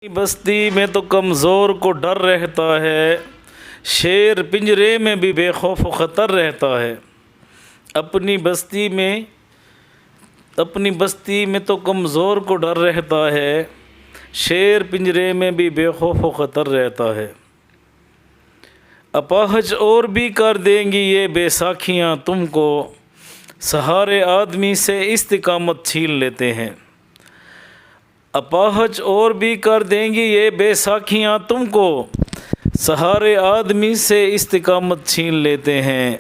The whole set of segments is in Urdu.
بستی میں تو کمزور کو ڈر رہتا ہے، شیر پنجرے میں بھی بے خوف و خطر رہتا ہے۔ اپنی بستی میں تو کمزور کو ڈر رہتا ہے، شیر پنجرے میں بھی بے خوف و خطر رہتا ہے۔ اپاہج اور بھی کر دیں گی یہ بے ساکھیاں تم کو، سہارے آدمی سے استقامت چھین لیتے ہیں۔ اپاہج اور بھی کر دیں گی یہ بے ساکھیاں تم کو، سہارے آدمی سے استقامت چھین لیتے ہیں۔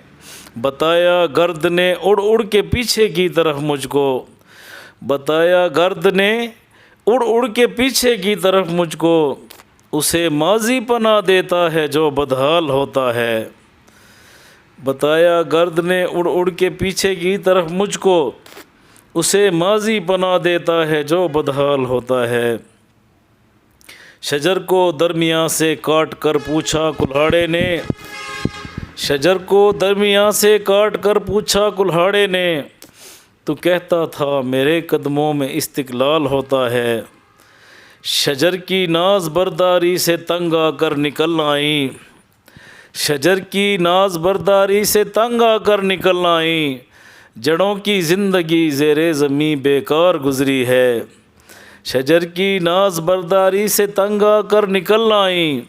بتایا گرد نے اڑ اڑ کے پیچھے کی طرف مجھ کو، بتایا گرد نے اڑ اڑ کے پیچھے کی طرف مجھ کو، اسے ماضی پناہ دیتا ہے جو بدحال ہوتا ہے۔ بتایا گرد نے اڑ اڑ کے پیچھے کی طرف مجھ کو، اسے ماضی پناہ دیتا ہے جو بدحال ہوتا ہے۔ شجر کو درمیان سے کاٹ کر پوچھا کلہاڑے نے، شجر کو درمیان سے کاٹ کر پوچھا کلہاڑے نے، تو کہتا تھا میرے قدموں میں استقلال ہوتا ہے۔ شجر کی ناز برداری سے تنگ آ کر نکل آئیں، شجر کی ناز برداری سے تنگ آ کر نکل آئیں، جڑوں کی زندگی زیر زمیں بیکار گزری ہے۔ شجر کی ناز برداری سے تنگ آ کر نکل آئیں،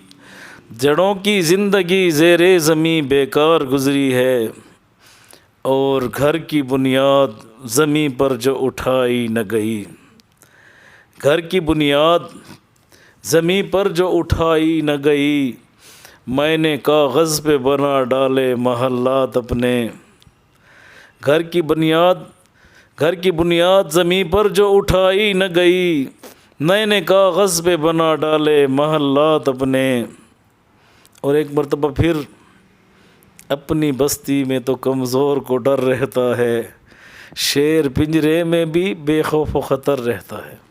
جڑوں کی زندگی زیر زمیں بیکار گزری ہے۔ اور گھر کی بنیاد زمیں پر جو اٹھائی نہ گئی، گھر کی بنیاد زمیں پر جو اٹھائی نہ گئی، میں نے کاغذ پہ بنا ڈالے محلات اپنے۔ گھر کی بنیاد زمیں پر جو اٹھائی نہ گئی، میں نے کاغذ پہ بنا ڈالے محلات اپنے۔ اور ایک مرتبہ پھر اپنی بستی میں تو کمزور کو ڈر رہتا ہے، شیر پنجرے میں بھی بے خوف و خطر رہتا ہے۔